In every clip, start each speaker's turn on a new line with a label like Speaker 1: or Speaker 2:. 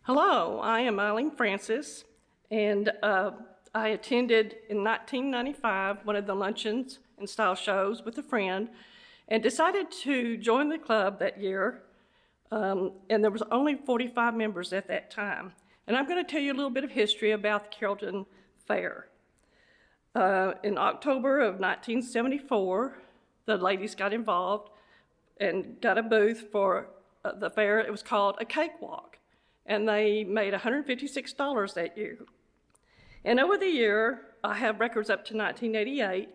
Speaker 1: Hello, I am Eileen Francis, and I attended in 1995 one of the luncheons and style shows with a friend and decided to join the club that year, and there was only 45 members at that time. And I'm going to tell you a little bit of history about the Carrollton Fair. In October of 1974, the ladies got involved and got a booth for the fair. It was called a cakewalk, and they made $156 that year. And over the year, I have records up to 1988.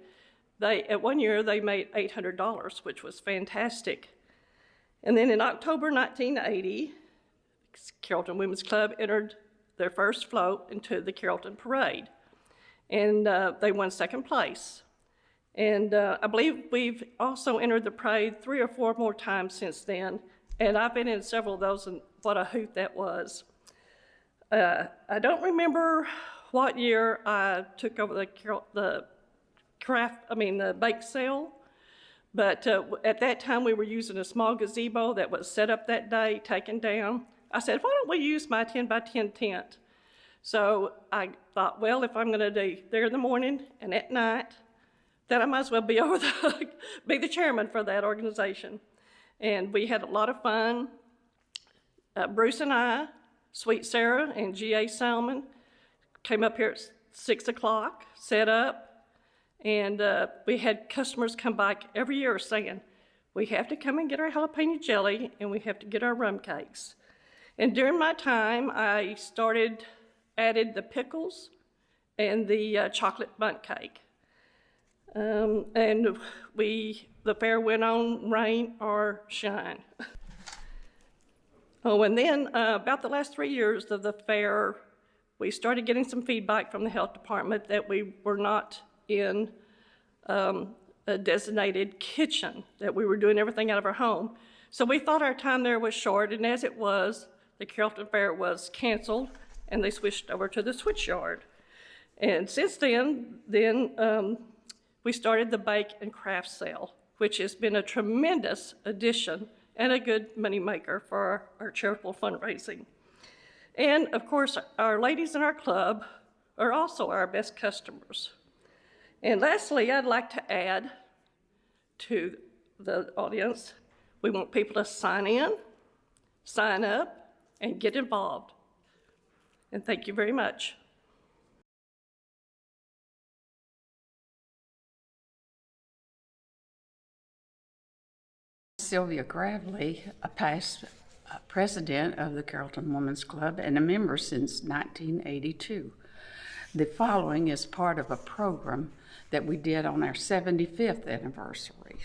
Speaker 1: At one year, they made $800, which was fantastic. And then in October 1980, Carrollton Women's Club entered their first float into the Carrollton Parade, and they won second place. And I believe we've also entered the parade 3 or 4 more times since then, and I've been in several of those, and what a hoot that was. I don't remember what year I took over the bake sale, but at that time we were using a small gazebo that was set up that day, taken down. I said, why don't we use my 10 by 10 tent? So I thought, well, if I'm gonna do there in the morning and at night, then I might as well be be the chairman for that organization. And we had a lot of fun. Bruce and I, Sweet Sarah and G.A. Salmon came up here at 6 o'clock, set up, and we had customers come back every year saying, we have to come and get our jalapeno jelly and we have to get our rum cakes. And during my time, I added the pickles and the chocolate bundt cake. And the fair went on rain or shine. Oh, and then about the last 3 years of the fair, we started getting some feedback from the health department that we were not in a designated kitchen, that we were doing everything out of our home. So we thought our time there was short, and as it was, the Carrollton Fair was canceled, and they switched over to the switch yard. And since then, we started the bake and craft sale, which has been a tremendous addition and a good money maker for our charitable fundraising. And of course, our ladies in our club are also our best customers. And lastly, I'd like to add to the audience, we want people to sign in, sign up, and get involved. And thank you very much.
Speaker 2: Sylvia Gravely, a past president of the Carrollton Women's Club and a member since 1982. The following is part of a program that we did on our 75th anniversary.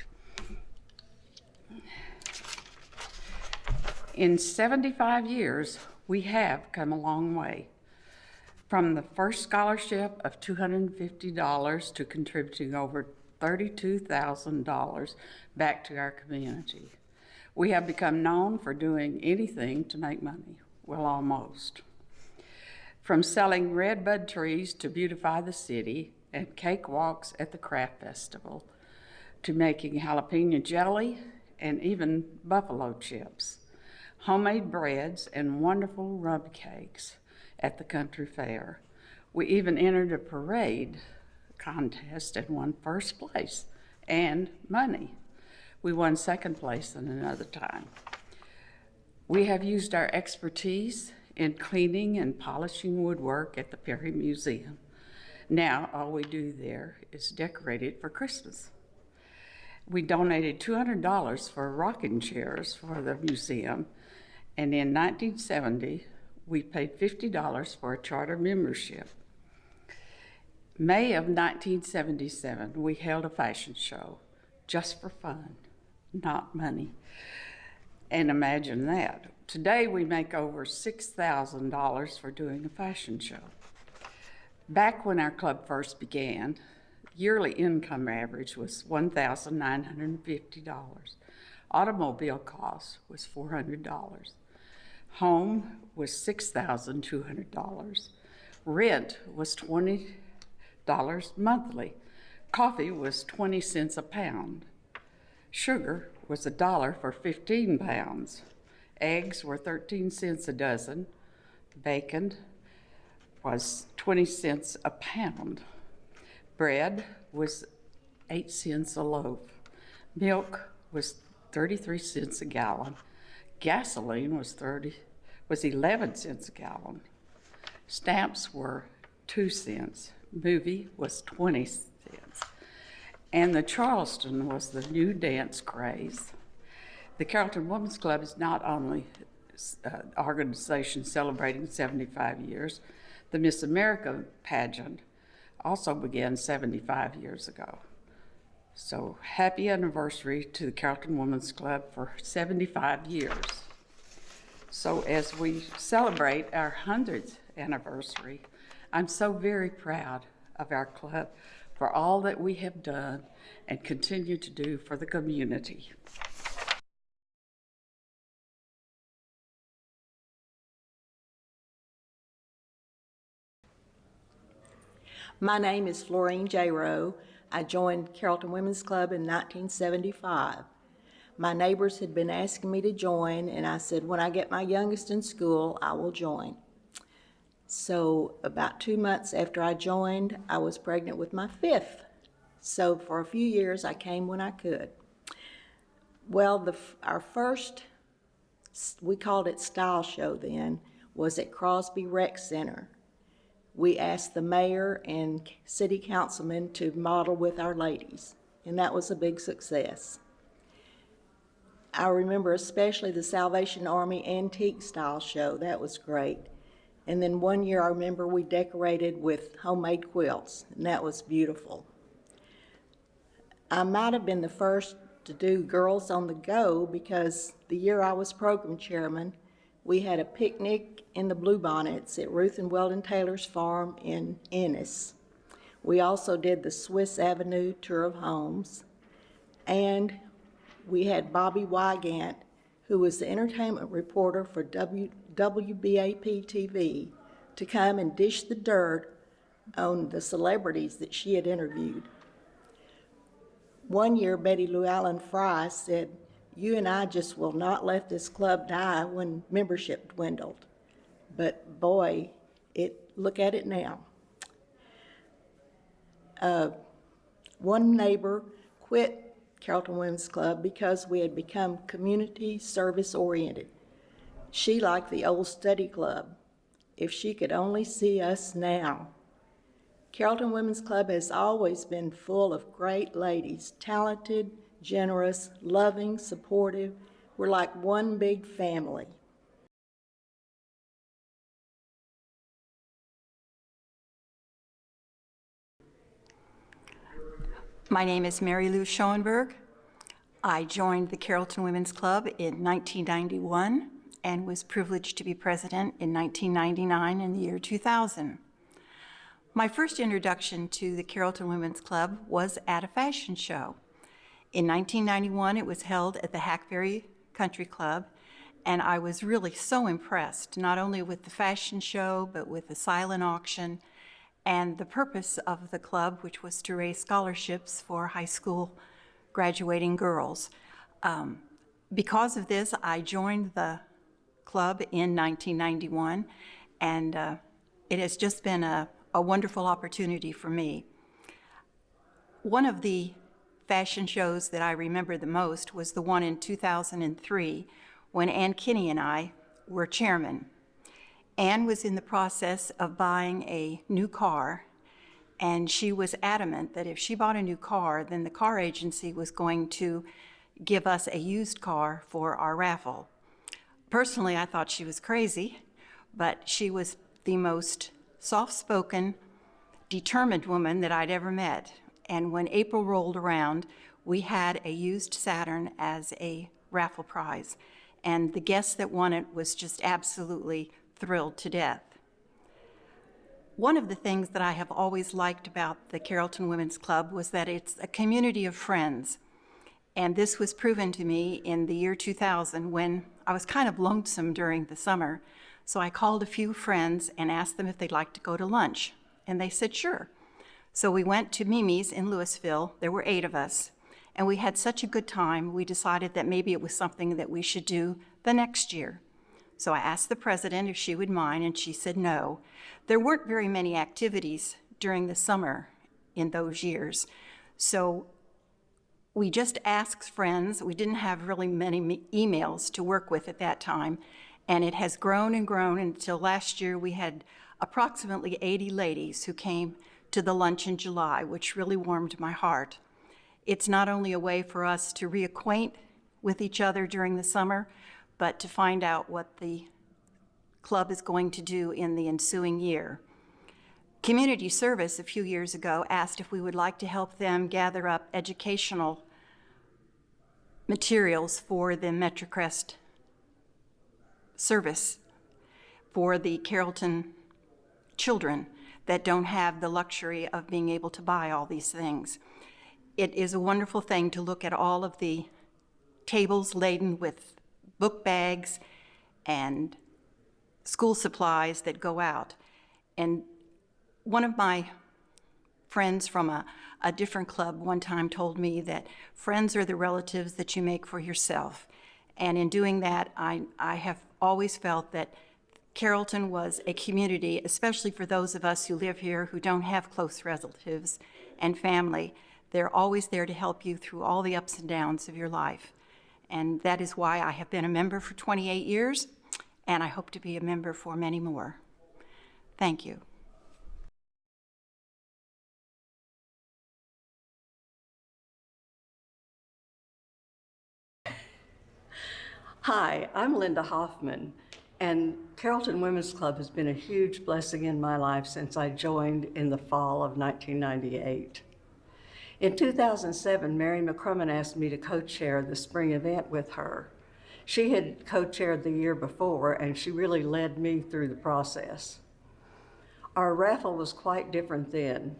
Speaker 2: In 75 years, we have come a long way. From the first scholarship of $250 to contributing over $32,000 back to our community. We have become known for doing anything to make money, well, almost. From selling red bud trees to beautify the city and cakewalks at the craft festival, to making jalapeno jelly and even buffalo chips, homemade breads and wonderful rum cakes at the country fair. We even entered a parade contest and won first place and money. We won second place in another time. We have used our expertise in cleaning and polishing woodwork at the Perry Museum. Now all we do there is decorate it for Christmas. We donated $200 for rocking chairs for the museum, and in 1970 we paid $50 for a charter membership. May of 1977, we held a fashion show just for fun, not money. And imagine that. Today we make over $6,000 for doing a fashion show. Back when our club first began, yearly income average was $1,950. Automobile cost was $400. Home was $6,200. Rent was $20 monthly. Coffee was 20 cents a pound. Sugar was $1 for 15 pounds. Eggs were 13 cents a dozen. Bacon was 20 cents a pound. Bread was 8 cents a loaf. Milk was 33 cents a gallon. Gasoline was 11 cents a gallon. Stamps were 2 cents. Movie was 20 cents. And the Charleston was the new dance craze. The Carrollton Women's Club is not only an organization celebrating 75 years, the Miss America pageant also began 75 years ago. So happy anniversary to the Carrollton Women's Club for 75 years. So as we celebrate our 100th anniversary, I'm so very proud of our club for all that we have done and continue to do for the community.
Speaker 3: My name is Florine J. Rowe. I joined Carrollton Women's Club in 1975. My neighbors had been asking me to join, and I said, when I get my youngest in school, I will join. So about 2 months after I joined, I was pregnant with my 5th. So for a few years, I came when I could. Well, our first, we called it Style Show then, was at Crosby Rec Center. We asked the mayor and city councilmen to model with our ladies, and that was a big success. I remember especially the Salvation Army Antique Style Show. That was great. And then one year I remember we decorated with homemade quilts, and that was beautiful. I might have been the first to do Girls on the Go because the year I was program chairman, we had a picnic in the Bluebonnets at Ruth and Weldon Taylor's farm in Ennis. We also did the Swiss Avenue tour of homes, and we had Bobby Wygant, who was the entertainment reporter for WBAP TV, to come and dish the dirt on the celebrities that she had interviewed. One year, Betty Lou Allen Fry said, "You and I just will not let this club die," when membership dwindled. But boy, look at it now. One neighbor quit Carrollton Women's Club because we had become community service oriented. She liked the old study club. If she could only see us now. Carrollton Women's Club has always been full of great ladies, talented, generous, loving, supportive. We're like one big family.
Speaker 4: My name is Mary Lou Schoenberg. I joined the Carrollton Women's Club in 1991 and was privileged to be president in 1999 and the year 2000. My first introduction to the Carrollton Women's Club was at a fashion show. In 1991, it was held at the Hackberry Country Club, and I was really so impressed, not only with the fashion show, but with the silent auction, and the purpose of the club, which was to raise scholarships for high school graduating girls. Because of this, I joined the club in 1991, and it has just been a wonderful opportunity for me. One of the fashion shows that I remember the most was the one in 2003, when Ann Kinney and I were chairman. Ann was in the process of buying a new car, and she was adamant that if she bought a new car, then the car agency was going to give us a used car for our raffle. Personally, I thought she was crazy, but she was the most soft-spoken, determined woman that I'd ever met. And when April rolled around, we had a used Saturn as a raffle prize, and the guest that won it was just absolutely thrilled to death. One of the things that I have always liked about the Carrollton Women's Club was that it's a community of friends. And this was proven to me in the year 2000 when I was kind of lonesome during the summer. So I called a few friends and asked them if they'd like to go to lunch. And they said, sure. So we went to Mimi's in Louisville. There were 8 of us. And we had such a good time, we decided that maybe it was something that we should do the next year. So I asked the president if she would mind, and she said no. There weren't very many activities during the summer in those years. So we just asked friends. We didn't have really many emails to work with at that time. And it has grown and grown until last year we had approximately 80 ladies who came to the lunch in July, which really warmed my heart. It's not only a way for us to reacquaint with each other during the summer, but to find out what the club is going to do in the ensuing year. Community Service a few years ago asked if we would like to help them gather up educational materials for the MetroCrest service for the Carrollton children that don't have the luxury of being able to buy all these things. It is a wonderful thing to look at all of the tables laden with book bags and school supplies that go out. And one of my friends from a different club one time told me that friends are the relatives that you make for yourself. And in doing that, I have always felt that Carrollton was a community, especially for those of us who live here who don't have close relatives and family. They're always there to help you through all the ups and downs of your life. And that is why I have been a member for 28 years, and I hope to be a member for many more. Thank you.
Speaker 5: Hi, I'm Linda Hoffman, and Carrollton Women's Club has been a huge blessing in my life since I joined in the fall of 1998. In 2007, Mary McCrumman asked me to co-chair the spring event with her. She had co-chaired the year before, and she really led me through the process. Our raffle was quite different then.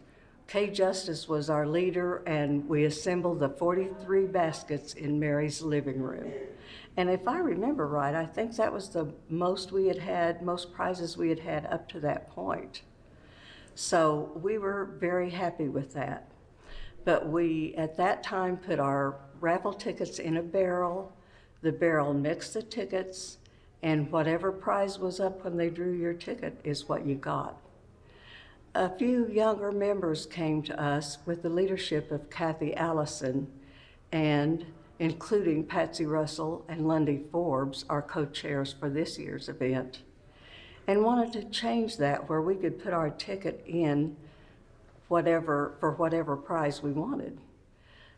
Speaker 5: Kay Justice was our leader, and we assembled the 43 baskets in Mary's living room. And if I remember right, I think that was the most most prizes we had had up to that point. So we were very happy with that. But we, at that time, put our raffle tickets in a barrel. The barrel mixed the tickets, and whatever prize was up when they drew your ticket is what you got. A few younger members came to us with the leadership of Kathy Allison, and including Patsy Russell and Lundy Forbes, our co-chairs for this year's event, and wanted to change that where we could put our ticket in for whatever prize we wanted.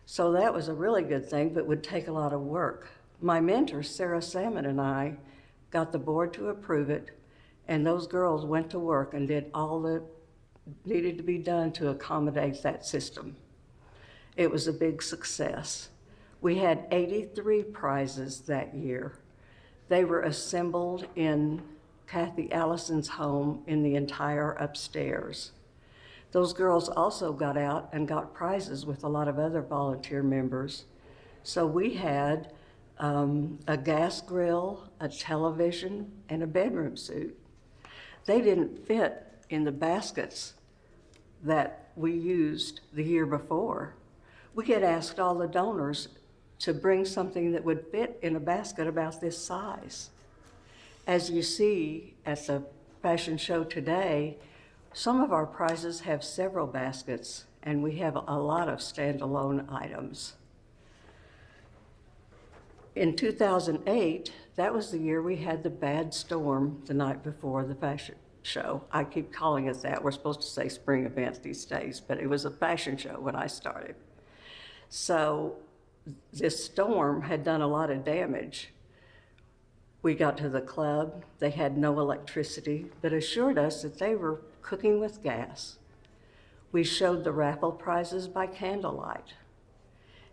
Speaker 5: So that was a really good thing, but would take a lot of work. My mentor, Sarah Salmon, and I got the board to approve it, and those girls went to work and did all that needed to be done to accommodate that system. It was a big success. We had 83 prizes that year. They were assembled in Kathy Allison's home in the entire upstairs. Those girls also got out and got prizes with a lot of other volunteer members. So we had a gas grill, a television, and a bedroom suit. They didn't fit in the baskets that we used the year before. We had asked all the donors to bring something that would fit in a basket about this size. As you see at the fashion show today, some of our prizes have several baskets, and we have a lot of standalone items. In 2008, that was the year we had the bad storm the night before the fashion show. I keep calling it that. We're supposed to say spring event these days, but it was a fashion show when I started. So this storm had done a lot of damage. We got to the club. They had no electricity, but assured us that they were cooking with gas. We showed the raffle prizes by candlelight.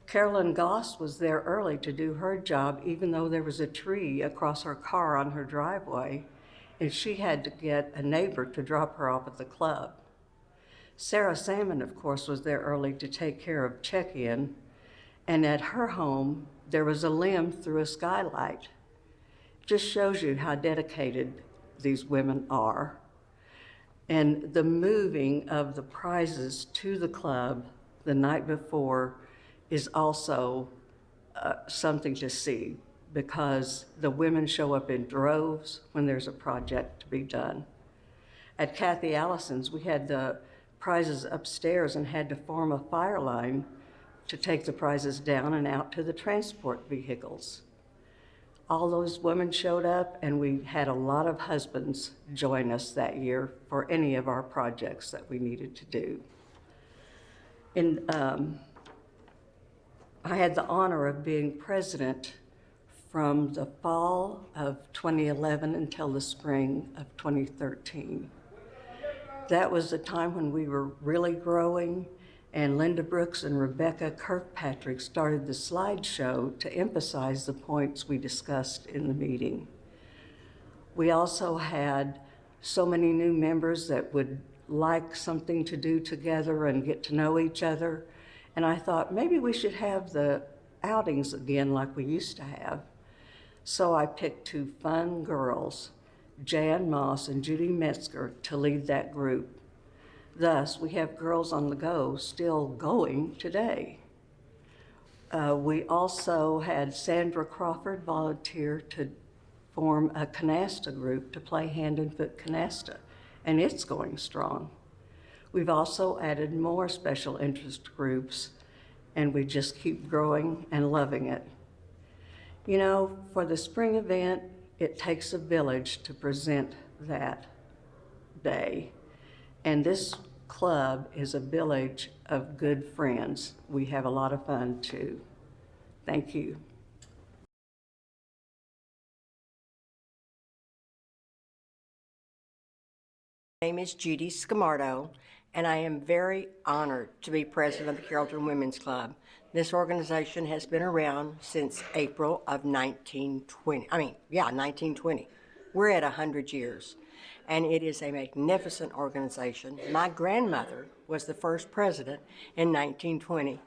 Speaker 5: Carolyn Goss was there early to do her job, even though there was a tree across her car on her driveway, and she had to get a neighbor to drop her off at the club. Sarah Salmon, of course, was there early to take care of check-in, and at her home, there was a limb through a skylight. Just shows you how dedicated these women are. And the moving of the prizes to the club the night before is also something to see, because the women show up in droves when there's a project to be done. At Kathy Allison's, we had the prizes upstairs and had to form a fire line to take the prizes down and out to the transport vehicles. All those women showed up, and we had a lot of husbands join us that year for any of our projects that we needed to do. I had the honor of being president from the fall of 2011 until the spring of 2013. That was the time when we were really growing, and Linda Brooks and Rebecca Kirkpatrick started the slideshow to emphasize the points we discussed in the meeting. We also had so many new members that would like something to do together and get to know each other, and I thought maybe we should have the outings again like we used to have. So I picked two fun girls, Jan Moss and Judy Metzger, to lead that group. Thus, we have Girls on the Go still going today. We also had Sandra Crawford volunteer to form a canasta group to play hand and foot canasta, and it's going strong. We've also added more special interest groups, and we just keep growing and loving it. You know, for the spring event, it takes a village to present that day. And this club is a village of good friends. We have a lot of fun too. Thank you.
Speaker 6: My name is Judy Scamardo, and I am very honored to be president of the Carrollton Women's Club. This organization has been around since April of 1920. We're at 100 years, and it is a magnificent organization. My grandmother was the first president in 1920,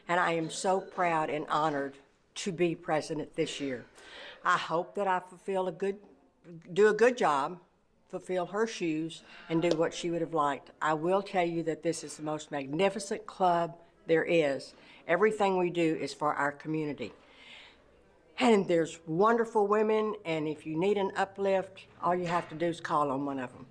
Speaker 6: and I am so proud and honored to be president this year. I hope that I do a good job, fulfill her shoes, and do what she would have liked. I will tell you that this is the most magnificent club there is. Everything we do is for our community. And there's wonderful women, and if you need an uplift, all you have to do is call on one of them.